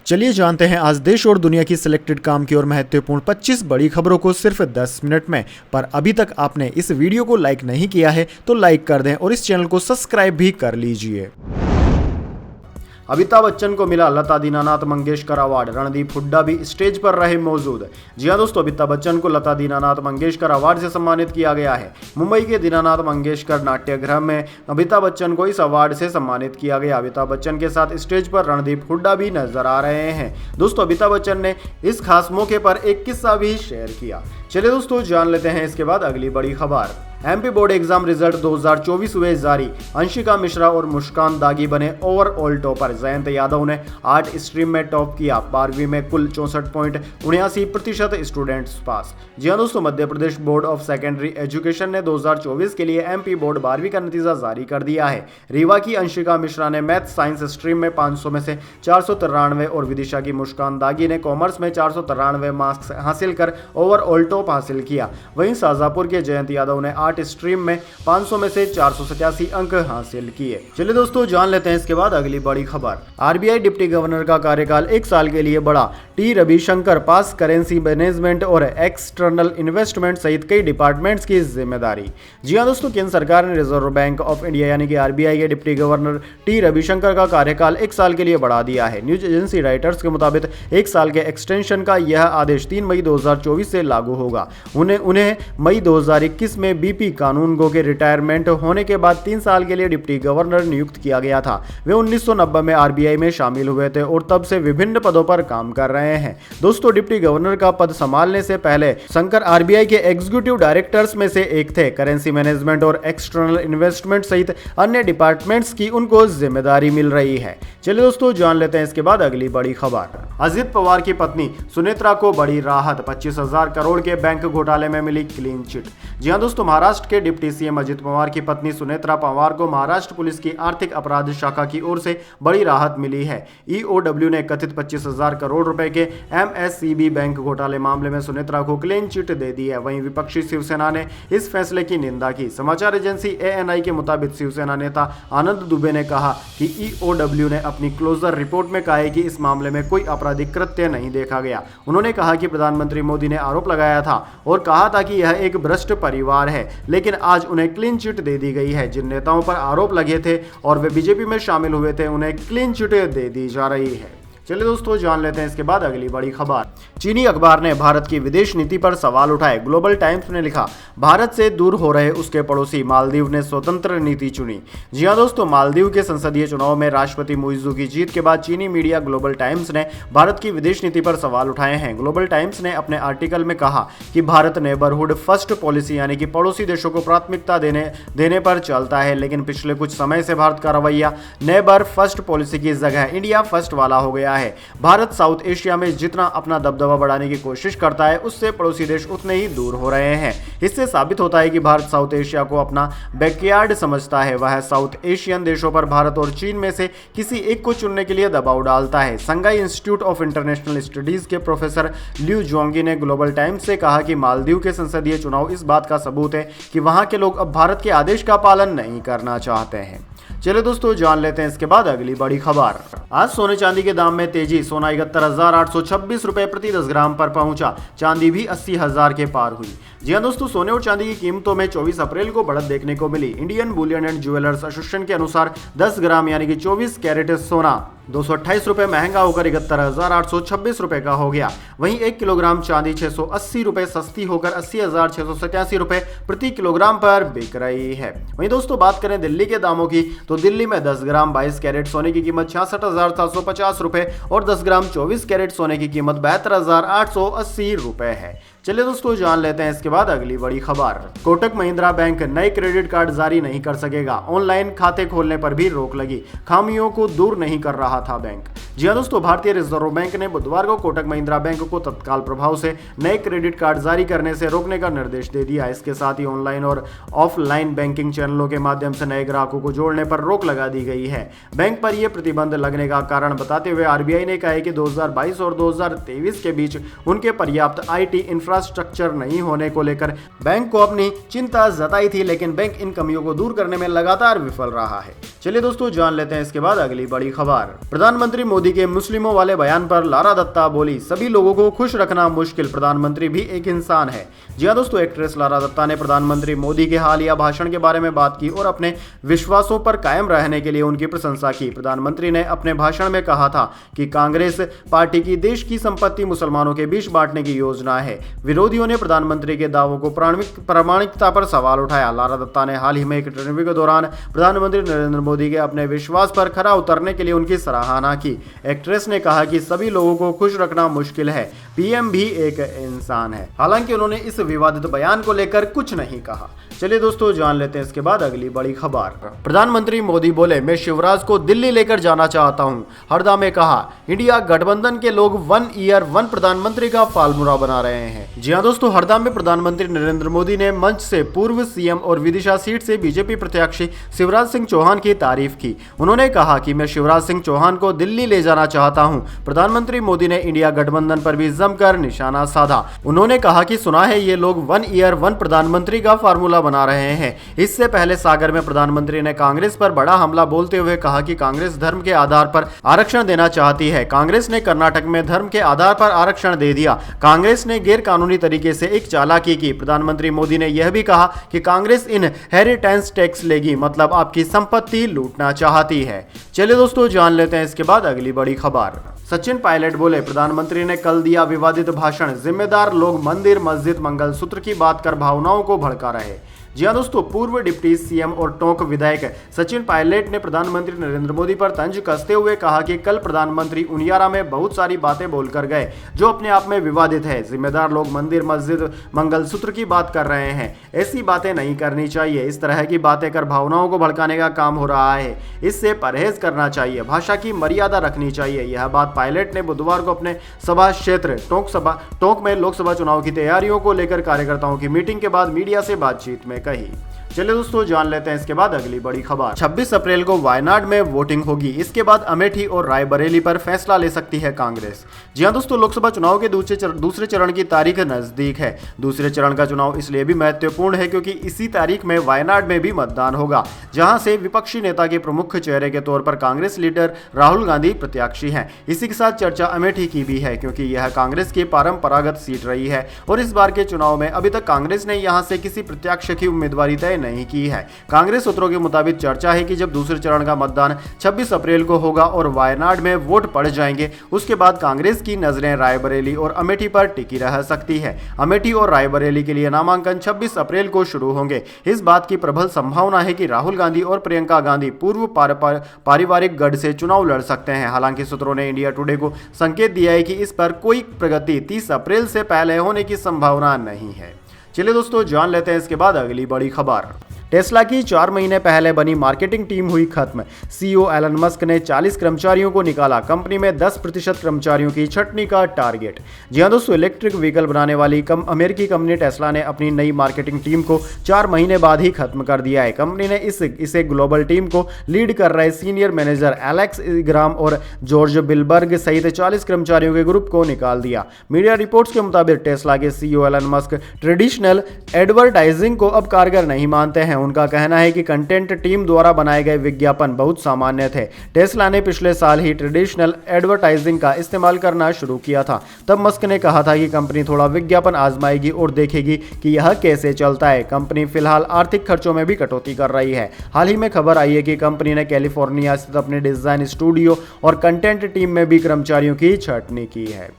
चलिए जानते हैं आज देश और दुनिया की सिलेक्टेड काम की और महत्वपूर्ण 25 बड़ी खबरों को सिर्फ 10 मिनट में। पर अभी तक आपने इस वीडियो को लाइक नहीं किया है तो लाइक कर दें और इस चैनल को सब्सक्राइब भी कर लीजिए। अमिताभ बच्चन को मिला लता दीनानाथ मंगेशकर अवार्ड, रणदीप हुड्डा भी स्टेज पर रहे मौजूद। जी हां दोस्तों, अमिताभ बच्चन को लता दीनानाथ मंगेशकर अवार्ड से सम्मानित किया गया है। मुंबई के दीनानाथ मंगेशकर नाट्यगृह में अमिताभ बच्चन को इस अवार्ड से सम्मानित किया गया। अमिताभ बच्चन के साथ स्टेज पर रणदीप हुड्डा भी नजर आ रहे हैं। दोस्तों, अमिताभ बच्चन ने इस खास मौके पर एक किस्सा भी शेयर किया। चलिए दोस्तों जान लेते हैं इसके बाद अगली बड़ी खबर। एमपी बोर्ड एग्जाम रिजल्ट 2024 हुए जारी, अंशिका मिश्रा और मुस्कान दागी बने ओवरऑल टॉपर। जयंत यादव ने 8 स्ट्रीम में टॉप किया। 12वीं में कुल 64.79% स्टूडेंट्स पास। जी हां दोस्तों, Madhya Pradesh board of secondary education ने 2024 के लिए एमपी बोर्ड 12वीं का नतीजा जारी कर दिया है। रीवा की अंशिका मिश्रा ने मैथ साइंस स्ट्रीम में 500 में से 493 और विदिशा की मुस्कान दागी ने कॉमर्स में 493 मार्क्स हासिल कर ओवरऑल टॉप हासिल किया। वहीं शाहजहांपुर के जयंत यादव ने 8 स्ट्रीम में 500 में से 487 अंक हासिल किए। चलिए दोस्तों जान लेते हैं इसके बाद अगली बड़ी खबर। आरबीआई डिप्टी गवर्नर का कार्यकाल 1 साल के लिए बढ़ा। टी रविशंकर पास करेंसी मैनेजमेंट और एक्सटर्नल इन्वेस्टमेंट सहित कई डिपार्टमेंट्स की जिम्मेदारी। जी हां दोस्तों, केंद्र सरकार ने रिजर्व बैंक ऑफ इंडिया यानी कि आरबीआई के डिप्टी गवर्नर टी रविशंकर का कार्यकाल 1 साल के लिए बढ़ा दिया है। न्यूज एजेंसी राइटर्स के मुताबिक 1 साल के एक्सटेंशन का यह आदेश 3 मई 2024 से लागू होगा। उन्हें मई 2021 में बीपी कानून गो के रिटायरमेंट होने के बाद 3 साल के लिए डिप्टी गवर्नर नियुक्त किया गया था। वे 1990 में आरबीआई में शामिल हुए थे और तब से विभिन्न पदों पर काम कर रहे हैं। दोस्तों, डिप्टी गवर्नर का पद संभालने से पहले शंकर आरबीआई के एग्जीक्यूटिव डायरेक्टर्स में से एक थे। करेंसी मैनेजमेंट और एक्सटर्नल इन्वेस्टमेंट सहित अन्य डिपार्टमेंट्स की उनको जिम्मेदारी मिल रही है। चलिए दोस्तों जान लेते हैं इसके बाद अगली बड़ी खबर। अजित पवार की पत्नी सुनेत्रा को बड़ी राहत, 25,000 करोड़ के बैंक घोटाले में मिली क्लीन चिट। जी हां दोस्तों, महाराष्ट्र के डिप्टी सीएम अजित पवार की पत्नी सुनेत्रा पवार को महाराष्ट्र पुलिस की आर्थिक अपराध शाखा की ओर से बड़ी राहत मिली है। ईओडब्ल्यू ने कथित 25,000 करोड़ रुपए के एमएससीबी बैंक घोटाले मामले में सुनेत्रा को क्लीन चिट दे दी है। वहीं विपक्षी शिवसेना ने इस फैसले की निंदा की। समाचार एजेंसी एएनआई के मुताबिक शिवसेना नेता आनंद दुबे ने कहा कि ईओडब्ल्यू ने अपनी क्लोजर रिपोर्ट में कहा है कि इस मामले में कोई आपराधिक कृत्य नहीं देखा गया। उन्होंने कहा कि प्रधानमंत्री मोदी ने आरोप लगाया था और कहा था कि यह एक भ्रष्ट परिवार है, लेकिन आज उन्हें क्लीन चिट दे दी गई है। जिन नेताओं पर आरोप लगे थे और वे बीजेपी में शामिल हुए थे, उन्हें क्लीन चिट दे दी जा रही है। चलिए दोस्तों जान लेते हैं इसके बाद अगली बड़ी खबर। चीनी अखबार ने भारत की विदेश नीति पर सवाल उठाए। ग्लोबल टाइम्स ने लिखा, भारत से दूर हो रहे उसके पड़ोसी, मालदीव ने स्वतंत्र नीति चुनी। जी हां दोस्तों, मालदीव के संसदीय चुनाव में राष्ट्रपति मुइज्जू की जीत के बाद चीनी मीडिया ग्लोबल टाइम्स ने भारत की विदेश नीति पर सवाल उठाए हैं। ग्लोबल टाइम्स ने अपने आर्टिकल में कहा कि भारत नेबरहुड फर्स्ट पॉलिसी यानी कि पड़ोसी देशों को प्राथमिकता देने पर चलता है, लेकिन पिछले कुछ समय से भारत का रवैया नेबर फर्स्ट पॉलिसी की जगह इंडिया फर्स्ट वाला हो गया है। भारत साउथ एशिया में जितना अपना दबदबा बढ़ाने की कोशिश करता है, उससे पड़ोसी देश उतने ही दूर हो रहे हैं। इससे साबित होता है कि भारत साउथ एशिया को अपना बैकयार्ड समझता है। वह साउथ एशियन देशों पर भारत और चीन में से किसी एक को चुनने के लिए दबाव डालता है। संघाई इंस्टीट्यूट ऑफ इंटरनेशनल स्टडीज के प्रोफेसर ल्यू जोंगी ने ग्लोबल टाइम्स से कहा कि मालदीव के संसदीय चुनाव इस बात का सबूत है कि वहां के लोग अब भारत के आदेश का पालन नहीं करना चाहते हैं। चलिए दोस्तों जान लेते हैं इसके बाद अगली बड़ी खबर। आज सोने चांदी के दाम में तेजी। सोना 71,826 रुपए प्रति 10 ग्राम पर पहुंचा। चांदी भी 80,000 के पार हुई। जी हां दोस्तों, सोने और चांदी की कीमतों में 24 अप्रैल को बढ़त देखने को मिली। Indian bullion and jewellers association के अनुसार 10 ग्राम यानी कि 24 कैरेट सोना 228 रुपए महंगा होकर 71,826 रुपए का हो गया। वहीं 1 किलोग्राम चांदी 680 रुपए सस्ती होकर 80,687 रुपए प्रति किलोग्राम पर बिक रही है। वहीं दोस्तों बात करें दिल्ली के दामों की, तो दिल्ली में 10 ग्राम 22 कैरेट सोने की कीमत 66,750 रुपए और 10 ग्राम 24 कैरेट सोने की कीमत 72,880 रुपए है। चलिए दोस्तों जान लेते हैं इसके बाद अगली बड़ी खबर। कोटक महिंद्रा बैंक नए क्रेडिट कार्ड जारी नहीं कर सकेगा। ऑनलाइन खाते खोलने पर भी रोक लगी। खामियों को दूर नहीं कर रहा था बैंक। जी हां दोस्तों, भारतीय रिजर्व बैंक ने बुधवार को कोटक महिंद्रा बैंक को तत्काल प्रभाव से नए क्रेडिट कार्ड जारी करने से रोकने का निर्देश दे दिया। इसके साथ ही ऑनलाइन और ऑफलाइन बैंकिंग चैनलों के माध्यम से नए ग्राहकों को जोड़ने पर रोक लगा दी गई है। बैंक पर यह प्रतिबंध लगने का कारण बताते हुए आरबीआई ने कहा है कि 2022 और 2023 के बीच उनके पर्याप्त आईटी इंफ्रास्ट्रक्चर इंफ्रास्ट्रक्चर नहीं होने को लेकर बैंक को अपनी चिंता जताई थी, लेकिन बैंक इन कमियों को दूर करने में लगातार विफल रहा है। चलिए दोस्तों जान लेते हैं इसके बाद अगली बड़ी खबर। प्रधानमंत्री मोदी के मुस्लिमों वाले बयान पर लारा दत्ता बोली, सभी लोगों को खुश रखना मुश्किल, प्रधानमंत्री भी एक इंसान है। जी हाँ दोस्तों, एक्ट्रेस लारा दत्ता ने प्रधानमंत्री मोदी के हालिया भाषण के बारे में बात की और अपने विश्वासों पर कायम रहने के लिए उनकी प्रशंसा की। प्रधानमंत्री ने अपने भाषण में कहा था कि कांग्रेस पार्टी की देश की संपत्ति मुसलमानों के बीच बांटने की योजना है। विरोधियों ने प्रधानमंत्री के दावों को प्रामाणिकता पर सवाल उठाया। लारा दत्ता ने हाल ही में एक इंटरव्यू के दौरान प्रधानमंत्री नरेंद्र मोदी के अपने विश्वास पर खरा उतरने के लिए उनकी सराहना की। एक्ट्रेस ने कहा कि सभी लोगों को खुश रखना मुश्किल है, पीएम भी एक इंसान है। हालांकि उन्होंने इस विवादित बयान को लेकर कुछ नहीं कहा। चलिए दोस्तों जान लेते हैं इसके बाद अगली बड़ी खबर। प्रधानमंत्री मोदी बोले, मैं शिवराज को दिल्ली लेकर जाना चाहता हूं। हरदा में कहा, इंडिया गठबंधन के लोग 1 ईयर 1 प्रधानमंत्री का फार्मूला बना रहे हैं। जी हां दोस्तों, हरदा में प्रधानमंत्री नरेंद्र मोदी ने मंच से पूर्व सीएम और विदिशा सीट से बीजेपी प्रत्याशी शिवराज सिंह चौहान की तारीफ की। उन्होंने कहा कि मैं शिवराज सिंह चौहान को दिल्ली ले जाना चाहता हूं। प्रधानमंत्री मोदी ने इंडिया गठबंधन पर भी जमकर निशाना साधा। उन्होंने कहा कि सुना है ये लोग 1 ईयर 1 प्रधानमंत्री का फार्मूला बना रहे हैं। इससे पहले सागर में प्रधानमंत्री ने कांग्रेस पर बड़ा हमला बोलते हुए कहा कि कांग्रेस धर्म के आधार पर आरक्षण देना चाहती है। कांग्रेस ने कर्नाटक में धर्म के आधार पर आरक्षण दे दिया। कांग्रेस ने गैर कानूनी तरीके से एक चालाकी की। प्रधानमंत्री मोदी ने यह भी कहा कि कांग्रेस इनहेरिटेंस टैक्स लेगी, मतलब आपकी संपत्ति लूटना चाहती है। चलिए दोस्तों जान लेते हैं इसके बाद अगली बड़ी खबर। सचिन पायलट बोले, प्रधानमंत्री ने कल दिया विवादित भाषण, जिम्मेदार लोग मंदिर मस्जिद मंगलसूत्र की बात कर भावनाओं को भड़का रहे। जी हाँ दोस्तों, पूर्व डिप्टी सीएम और टोंक विधायक सचिन पायलट ने प्रधानमंत्री नरेंद्र मोदी पर तंज कसते हुए कहा कि कल प्रधानमंत्री उनियारा में बहुत सारी बातें बोलकर गए जो अपने आप में विवादित है। जिम्मेदार लोग मंदिर मस्जिद मंगलसूत्र की बात कर रहे हैं, ऐसी बातें नहीं करनी चाहिए। इस तरह की बातें कर भावनाओं को भड़काने का काम हो रहा है, इससे परहेज करना चाहिए, भाषा की मर्यादा रखनी चाहिए। यह बात पायलट ने बुधवार को अपने सभा क्षेत्र टोंक में लोकसभा चुनाव की तैयारियों को लेकर कार्यकर्ताओं की मीटिंग के बाद मीडिया से बातचीत में कही। चलिए दोस्तों जान लेते हैं इसके बाद अगली बड़ी खबर। 26 अप्रैल को वायनाड में वोटिंग होगी। इसके बाद अमेठी और रायबरेली पर फैसला ले सकती है कांग्रेस। जी हां दोस्तों, लोकसभा चुनाव के दूसरे चरण की तारीख नजदीक है। दूसरे चरण का चुनाव इसलिए भी महत्वपूर्ण है क्योंकि इसी तारीख में वायनाड में भी मतदान होगा, जहां से विपक्षी नेता के प्रमुख चेहरे के तौर पर कांग्रेस लीडर राहुल गांधी प्रत्याशी हैं। इसी के साथ चर्चा अमेठी की भी है क्योंकि यह कांग्रेस की परंपरागत सीट रही है और इस बार के चुनाव में अभी तक कांग्रेस ने यहां से किसी प्रत्याशी की उम्मीदवारी तय नहीं की है। कांग्रेस सूत्रों के मुताबिक चर्चा है कि जब दूसरे चरण का मतदान 26 अप्रैल को होगा और वायनाड में वोट पड़ जाएंगे, उसके बाद कांग्रेस की नजरें रायबरेली और अमेठी पर टिकी रह सकती है। अमेठी और रायबरेली के लिए नामांकन 26 अप्रैल को शुरू होंगे। इस बात की प्रबल संभावना है कि राहुल गांधी और प्रियंका गांधी पूर्व पारिवारिक गढ़ से चुनाव लड़ सकते हैं। हालांकि सूत्रों ने इंडिया टुडे को संकेत दिया है कि इस पर कोई प्रगति 30 अप्रैल से पहले होने की संभावना नहीं है। चलिए दोस्तों जान लेते हैं इसके बाद अगली बड़ी खबर। टेस्ला की 4 महीने पहले बनी मार्केटिंग टीम हुई खत्म। सीईओ एलन मस्क ने 40 कर्मचारियों को निकाला। कंपनी में 10% कर्मचारियों की छंटनी का टारगेट। जी हां दोस्तों, इलेक्ट्रिक व्हीकल बनाने वाली अमेरिकी कंपनी टेस्ला ने अपनी नई मार्केटिंग टीम को 4 महीने बाद ही खत्म कर दिया है। कंपनी ने इसे ग्लोबल टीम को लीड कर रहे सीनियर मैनेजर एलेक्स ग्राम और जॉर्ज बिलबर्ग सहित 40 कर्मचारियों के ग्रुप को निकाल दिया। मीडिया रिपोर्ट्स के मुताबिक टेस्ला के CEO Elon Musk traditional advertising को अब कारगर नहीं मानते हैं। उनका कहना है कि कंटेंट टीम द्वारा बनाए गए विज्ञापन बहुत सामान्य थे। टेस्ला ने पिछले साल ही ट्रेडिशनल एडवर्टाइजिंग का इस्तेमाल करना शुरू किया था। तब मस्क ने कहा था कि कंपनी थोड़ा विज्ञापन आजमाएगी और देखेगी कि यह कैसे चलता है। कंपनी फिलहाल आर्थिक खर्चों में भी कटौती कर रही है। हाल ही में खबर आई है कि कंपनी ने कैलिफोर्निया स्थित अपने डिजाइन स्टूडियो और कंटेंट टीम में भी कर्मचारियों की छंटनी की है।